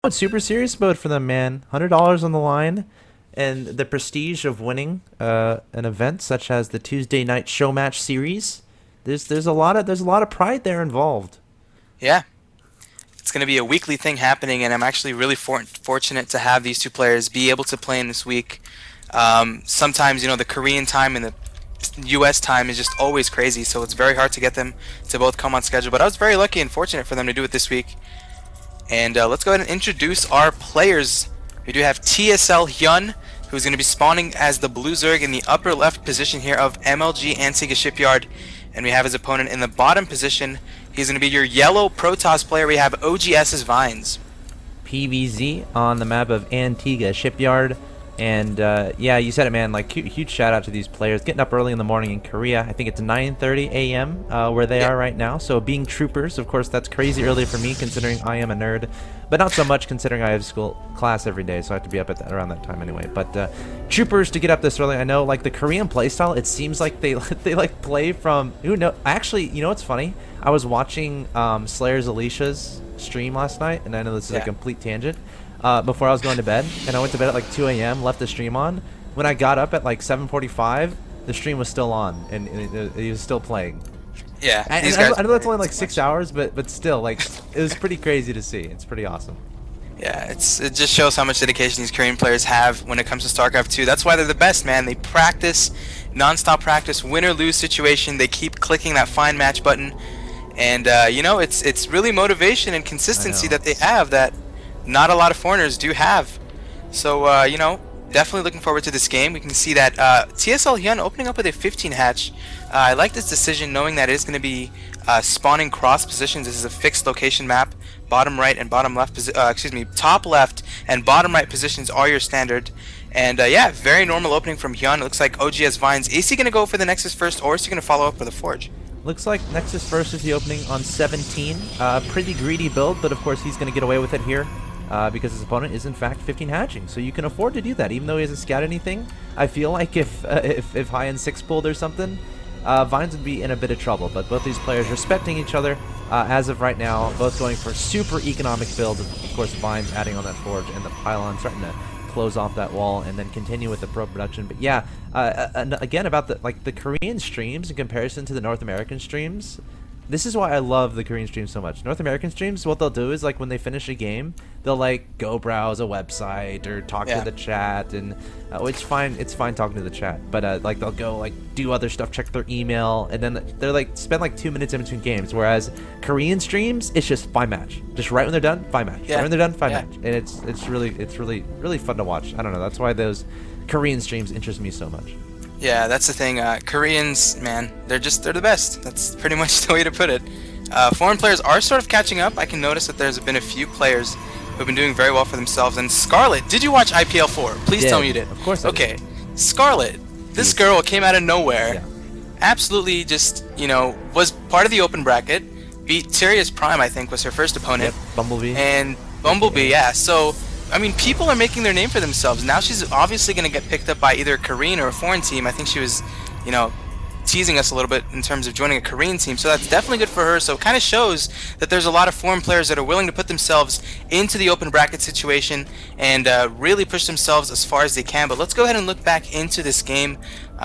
It's super serious mode for them, man. $100 on the line, and the prestige of winning an event such as the Tuesday Night Showmatch series. There's a lot of pride there involved. Yeah, it's going to be a weekly thing happening, and I'm actually really fortunate to have these two players be able to play in this week. Sometimes, the Korean time and the U.S. time is just always crazy, so it's very hard to get them to both come on schedule. But I was very lucky and fortunate for them to do it this week. And let's go ahead and introduce our players. We do have TSLHyun, who's going to be spawning as the Blue Zerg in the upper left position here of MLG Antigua Shipyard. And we have his opponent in the bottom position. He's going to be your yellow prOmise player. We have oGsVINES. PVZ on the map of Antigua Shipyard. And yeah, you said it, man. Like, huge shout out to these players getting up early in the morning in Korea. I think it's 9:30 a.m. Where they are right now. So being troopers, of course, that's crazy early for me considering I am a nerd, but not so much considering I have class every day, so I have to be up at around that time anyway. But troopers to get up this early, I know. Like the Korean playstyle, it seems like they like play from actually, you know what's funny? I was watching Slayer's Alicia's stream last night, and I know this is a complete tangent. Before I was going to bed, and I went to bed at like 2 a.m., left the stream on. When I got up at like 7:45, the stream was still on, and he was still playing. Yeah, I know that's only like 6 hours, but still, like, it was pretty crazy to see. It's pretty awesome. Yeah, it just shows how much dedication these Korean players have when it comes to StarCraft 2. That's why they're the best, man. They practice, non-stop practice, win or lose situation. They keep clicking that find match button, and it's really motivation and consistency that they have that not a lot of foreigners do have. So, definitely looking forward to this game. We can see that TSLHyun opening up with a 15 hatch. I like this decision knowing that it is going to be spawning cross positions. This is a fixed location map. Bottom right and bottom left, top left and bottom right positions are your standard. And yeah, very normal opening from Hyun. It looks like oGsVINES. Is he going to go for the Nexus first, or is he going to follow up with a Forge? Looks like Nexus first is the opening on 17. Pretty greedy build, but of course he's going to get away with it here. Because his opponent is in fact 15 hatching, so you can afford to do that, even though he hasn't scouted anything. I feel like if high-end 6 pulled or something, Vines would be in a bit of trouble. But both these players respecting each other as of right now, both going for super economic builds. Of course, Vines adding on that forge and the pylon, starting to close off that wall and then continue with the pro production. But yeah, and again about the Korean streams in comparison to the North American streams. This is why I love the Korean streams so much. North American streams, what they'll do is, like, when they finish a game, they'll like go browse a website or talk to the chat, and it's fine talking to the chat, but like they'll go like do other stuff, check their email, and then they're like spend like 2 minutes in between games. Whereas Korean streams, it's just find match, just right when they're done, find match, right when they're done, find match, and it's really fun to watch. I don't know, that's why those Korean streams interest me so much. Yeah, that's the thing. Koreans, man, they're the best. That's pretty much the way to put it. Foreign players are sort of catching up. I can notice that there's been a few players who've been doing very well for themselves. And Scarlet, did you watch IPL 4? Please tell me you did. Of course I did. Okay, Scarlet, this girl came out of nowhere. Yeah. Absolutely just, was part of the open bracket. Beat Sirius Prime, I think, was her first opponent. Yep, Bumblebee. And Bumblebee, yeah. So, I mean, people are making their name for themselves. Now she's obviously going to get picked up by either a Korean or a foreign team. I think she was, teasing us a little bit in terms of joining a Korean team. So that's definitely good for her. So it kind of shows that there's a lot of foreign players that are willing to put themselves into the open bracket situation and really push themselves as far as they can. But let's go ahead and look back into this game.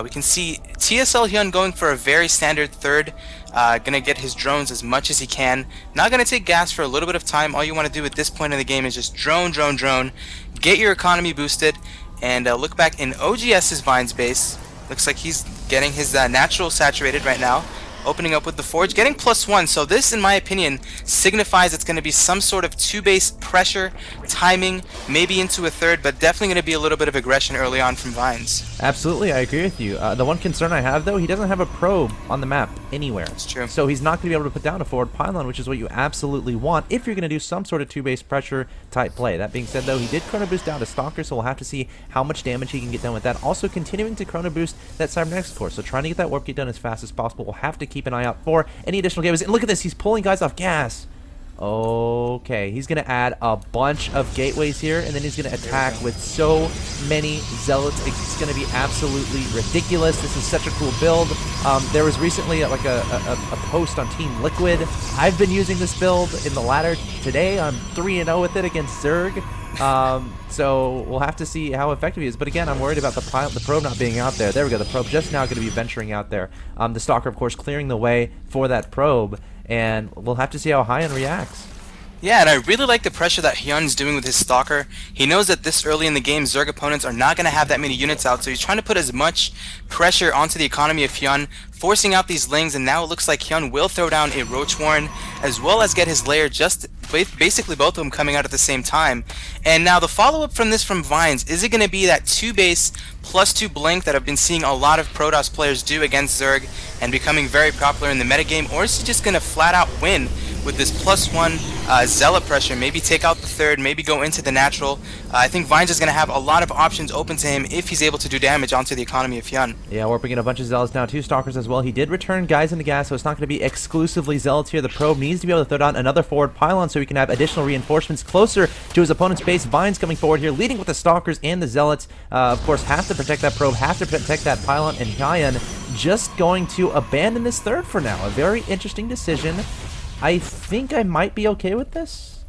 We can see TSLHyun going for a very standard third. Gonna get his drones as much as he can. Not gonna take gas for a little bit of time. All you want to do at this point in the game is just drone. Get your economy boosted, and look back in oGsVINES base. Looks like he's getting his natural saturated right now. Opening up with the forge, getting +1. So this, in my opinion, signifies it's going to be some sort of 2-base pressure, timing, maybe into a third, but definitely going to be a little bit of aggression early on from Vines. Absolutely, I agree with you. The one concern I have, though, he doesn't have a probe on the map anywhere. That's true. So he's not going to be able to put down a forward pylon, which is what you absolutely want if you're going to do some sort of 2-base pressure type play. That being said, though, he did chrono boost down to Stalker, so we'll have to see how much damage he can get done with that. Also continuing to chrono boost that Cybernetics core, so trying to get that warp gate done as fast as possible. We'll have to keep an eye out for any additional games. And look at this, he's pulling guys off gas. Okay, he's going to add a bunch of gateways here, and then he's going to attack with so many zealots. It's going to be absolutely ridiculous. This is such a cool build. There was recently like a post on Team Liquid. I've been using this build in the ladder today. I'm 3-0 with it against Zerg. So we'll have to see how effective he is. But again, I'm worried about the probe not being out there. There we go. The probe just now going to be venturing out there. The Stalker, of course, clearing the way for that probe. And we'll have to see how Hyun reacts. Yeah, and I really like the pressure that Hyun's doing with his Stalker. He knows that this early in the game, Zerg opponents are not going to have that many units out, so he's trying to put as much pressure onto the economy of Hyun, forcing out these Lings, and now it looks like Hyun will throw down a Roach Warren, as well as get his lair, just basically both of them coming out at the same time. And now the follow-up from this from Vines, is it going to be that 2-base +2 blink that I've been seeing a lot of prOmise players do against Zerg and becoming very popular in the metagame, or is he just going to flat out win with this +1 zealot pressure, maybe take out the third, maybe go into the natural? I think Vines is going to have a lot of options open to him if he's able to do damage onto the economy of Hyun. Yeah, we're bringing a bunch of zealots now, 2 Stalkers as well. He did return guys into gas, so it's not going to be exclusively zealots here. The probe needs to be able to throw down another forward pylon so he can have additional reinforcements closer to his opponent's base. Vines coming forward here, leading with the Stalkers and the zealots. Of course, have to protect that probe, have to protect that pylon, and Hyun just going to abandon this third for now. A very interesting decision. I think I might be okay with this.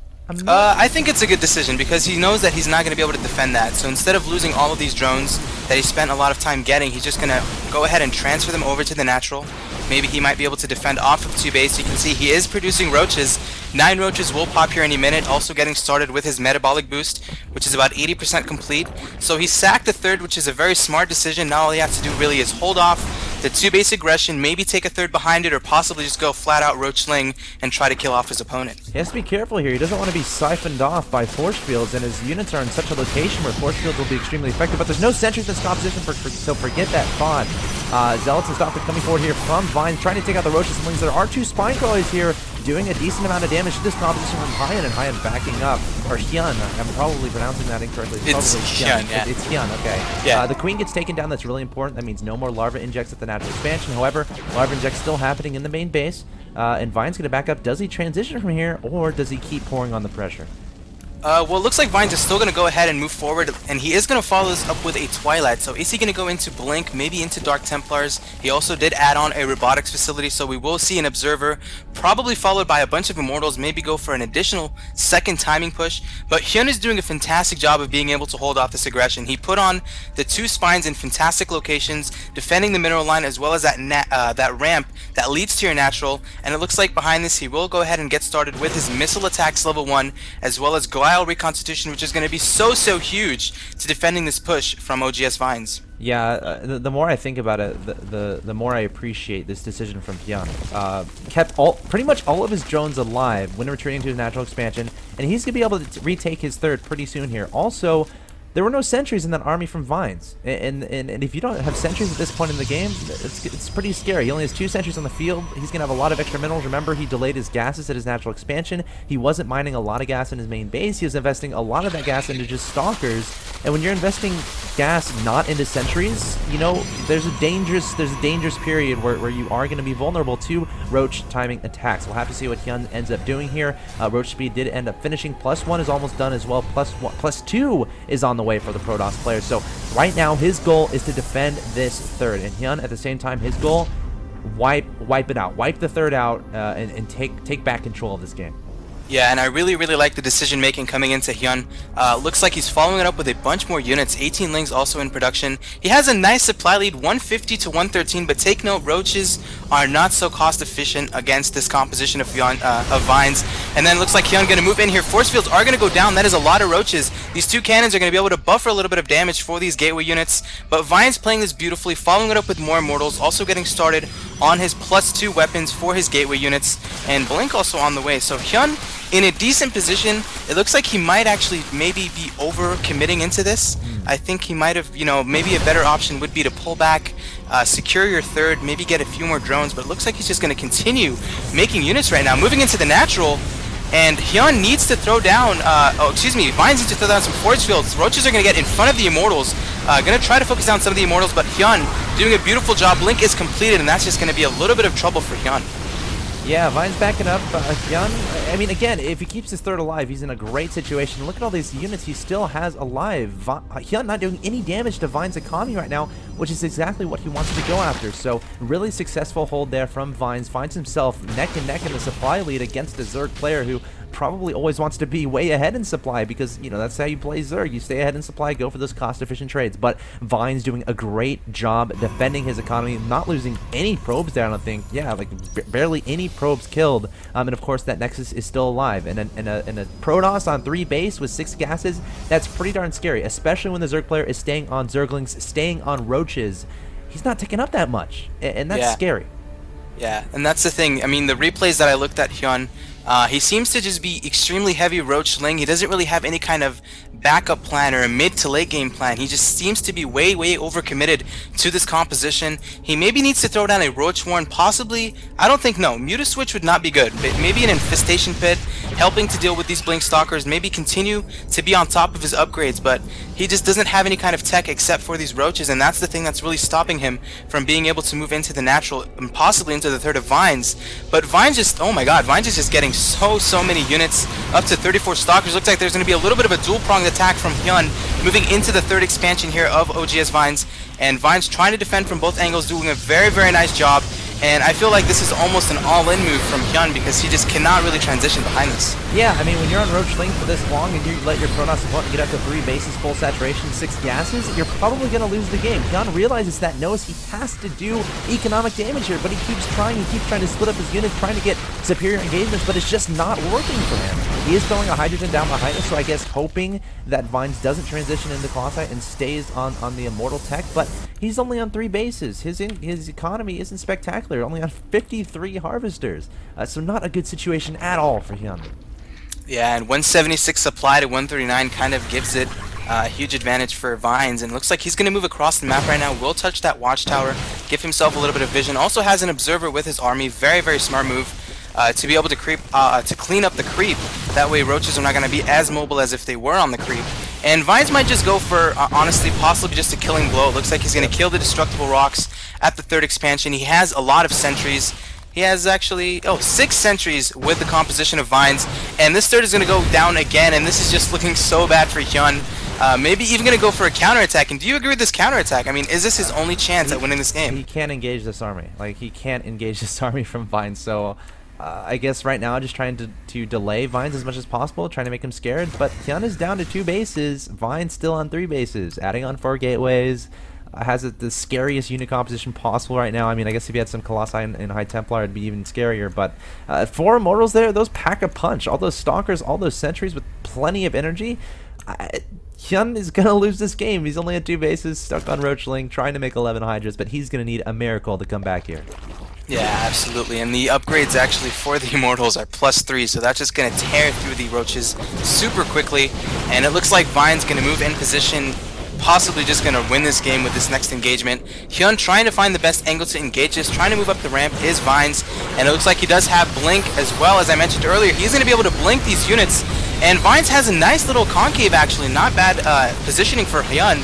I think it's a good decision because he knows that he's not going to be able to defend that. So instead of losing all of these drones that he spent a lot of time getting, he's just going to go ahead and transfer them over to the natural. Maybe he might be able to defend off of 2 base. You can see he is producing roaches. 9 roaches will pop here any minute. Also getting started with his metabolic boost, which is about 80% complete. So he sacked the third, which is a very smart decision. Now all he has to do really is hold off the 2 base aggression, maybe take a third behind it, or possibly just go flat out roach sling and try to kill off his opponent. He has to be careful here. He doesn't want to be siphoned off by force fields, and his units are in such a location where force fields will be extremely effective. But there's no sentries in this composition, so forget that thought. Zealots and Stalker coming forward here from Vines, trying to take out the roaches and Lings. There are 2 spine crawlers here doing a decent amount of damage to this composition from Hyun, and Hyun backing up. Or Hyun, I'm probably pronouncing that incorrectly. It's Hyun, yeah. It's Hyun, okay. Yeah. The Queen gets taken down, that's really important. That means no more Larva Injects at the natural expansion. However, Larva Injects still happening in the main base. And Vine's going to back up. Does he transition from here, or does he keep pouring on the pressure? Well, it looks like Vines is still going to go ahead and move forward, and he is going to follow this up with a Twilight. So is he going to go into Blink, maybe into Dark Templars? He also did add on a Robotics facility, so we will see an Observer, probably followed by a bunch of Immortals, maybe go for an additional second timing push. But Hyun is doing a fantastic job of being able to hold off this aggression. He put on the 2 spines in fantastic locations, defending the mineral line as well as that that ramp that leads to your natural. And it looks like behind this he will go ahead and get started with his missile attacks level 1, as well as Guile Reconstitution, which is going to be so huge to defending this push from oGsVINES. Yeah, the more I think about it, the more I appreciate this decision from Hyun. Kept pretty much all of his drones alive when returning to his natural expansion, and he's going to be able to retake his third pretty soon here. Also, there were no sentries in that army from Vines, and if you don't have sentries at this point in the game, it's pretty scary. He only has 2 sentries on the field. He's going to have a lot of extra minerals. Remember, he delayed his gases at his natural expansion. He wasn't mining a lot of gas in his main base. He was investing a lot of that gas into just Stalkers. And when you're investing gas not into sentries, you know, there's a dangerous period where you are going to be vulnerable to Roach timing attacks. We'll have to see what Hyun ends up doing here. Roach speed did end up finishing. +1 is almost done as well. +2 is on the way for the prOmise players. So right now his goal is to defend this third, and Hyun at the same time, his goal, wipe it out, wipe the third out, and take back control of this game. Yeah, and I really like the decision making coming into Hyun. Looks like he's following it up with a bunch more units. 18 Lings also in production. He has a nice supply lead, 150 to 113, but take note, roaches are not so cost efficient against this composition of Vines. And then it looks like Hyun going to move in here. Force fields are going to go down. That is a lot of roaches. These 2 cannons are going to be able to buffer a little bit of damage for these gateway units. But Vines playing this beautifully, following it up with more Immortals, also getting started on his +2 weapons for his gateway units, and Blink also on the way. So Hyun in a decent position. It looks like he might actually maybe be over committing into this. I think he might have, you know, maybe a better option would be to pull back, secure your third, maybe get a few more drones, but it looks like he's just going to continue making units right now. Moving into the natural, and Hyun needs to throw down, Vines needs to throw down some force fields. Roaches are going to get in front of the Immortals. Going to try to focus down some of the Immortals, but Hyun doing a beautiful job. Blink is completed, and that's just going to be a little bit of trouble for Hyun. Yeah, Vine's backing up. Hyun, I mean, again, if he keeps his third alive, he's in a great situation. Look at all these units he still has alive. Hyun not doing any damage to Vine's economy right now, which is exactly what he wants to go after. So, really successful hold there from Vines. Finds himself neck and neck in the supply lead against a Zerg player who probably always wants to be way ahead in supply because, you know, that's how you play Zerg. You stay ahead in supply, go for those cost-efficient trades. But Vine's doing a great job defending his economy, not losing any probes there, I don't think. Yeah, like barely any probes killed. And of course, that Nexus is still alive. And a prOmise on 3 base with 6 gases, that's pretty darn scary, especially when the Zerg player is staying on Zerglings, staying on Roaches. He's not taking up that much, and that's scary. Yeah, and that's the thing. I mean, the replays that I looked at Hyun, he seems to just be extremely heavy Roach Ling. He doesn't really have any kind of backup plan or a mid to late game plan. He just seems to be way overcommitted to this composition. He maybe needs to throw down a Roach Warren, possibly. I don't think, no, Mutaswitch would not be good, but maybe an Infestation Pit, helping to deal with these Blink Stalkers, maybe continue to be on top of his upgrades, but he just doesn't have any kind of tech except for these Roaches, and that's the thing that's really stopping him from being able to move into the natural and possibly into the third of Vines. But Vines just, oh my god, Vines is just getting so many units, up to 34 Stalkers. Looks like there's going to be a little bit of a dual-pronged attack from Hyun, moving into the third expansion here of oGsVINES, and Vines trying to defend from both angles, doing a very nice job. And I feel like this is almost an all-in move from Hyun because he just cannot really transition behind this. Yeah, I mean, when you're on Roach Ling for this long and you let your prOmise opponent get up to 3 bases, full saturation, 6 gases, you're probably going to lose the game. Hyun realizes that, knows he has to do economic damage here, but he keeps trying to split up his units, trying to get superior engagements, but it's just not working for him. He is throwing a Hydrogen down behind us, so I guess hoping that Vines doesn't transition into Colossi and stays on the Immortal tech, but he's only on 3 bases. His economy isn't spectacular. Only on 53 harvesters, so not a good situation at all for Hyun. Yeah, and 176 supply to 139 kind of gives it a huge advantage for Vines, and looks like he's going to move across the map right now. Will touch that watchtower, give himself a little bit of vision. Also has an observer with his army. Very smart move to be able to clean up the creep. That way Roaches are not going to be as mobile as if they were on the creep. And Vines might just go for, honestly, possibly just a killing blow. It looks like he's going to kill the destructible rocks at the third expansion. He has a lot of sentries. He has actually, 6 sentries with the composition of Vines. And this third is going to go down again, and this is just looking so bad for Hyun. Maybe even going to go for a counterattack. And do you agree with this counterattack? I mean, is this his only chance at winning this game? He can't engage this army. Like, he can't engage this army from Vines, so I guess right now just trying to delay Vines as much as possible, trying to make him scared. But Hyun is down to 2 bases. Vines still on 3 bases, adding on 4 gateways. Has the scariest unit composition possible right now. I mean, I guess if you had some Colossi and High Templar, it'd be even scarier. But 4 Immortals there, those pack a punch. All those Stalkers, all those sentries with plenty of energy. Hyun is going to lose this game. He's only at 2 bases, stuck on Roach Ling, trying to make 11 Hydras, but he's going to need a miracle to come back here. Yeah, absolutely. And the upgrades actually for the Immortals are +3, so that's just going to tear through the Roaches super quickly. And it looks like Vine's going to move in position, possibly just going to win this game with this next engagement. Hyun trying to find the best angle to engage this, trying to move up the ramp is Vines, and it looks like he does have Blink as well. As I mentioned earlier, he's going to be able to blink these units, and Vines has a nice little concave actually, not bad positioning for Hyun,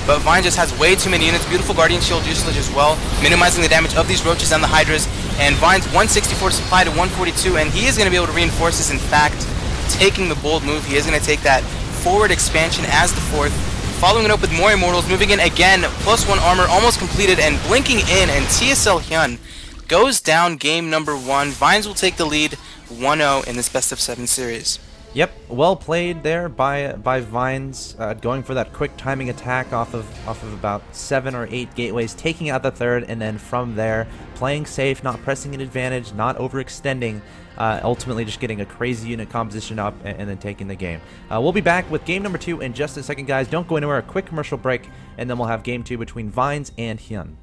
but Vine just has way too many units. Beautiful Guardian Shield usage as well, minimizing the damage of these Roaches and the Hydras, and Vine's 164 supply to 142, and he is going to be able to reinforce this. In fact, taking the bold move, he is going to take that forward expansion as the 4th, following it up with more Immortals, moving in again, +1 armor, almost completed, and blinking in, and TSLHyun goes down game number 1. Vines will take the lead 1-0 in this best-of-7 series. Yep, well played there by Vines, going for that quick timing attack off of about 7 or 8 gateways, taking out the third, and then from there, playing safe, not pressing an advantage, not overextending, ultimately just getting a crazy unit composition up and then taking the game. We'll be back with game number 2 in just a second, guys. Don't go anywhere. A quick commercial break, and then we'll have game 2 between Vines and Hyun.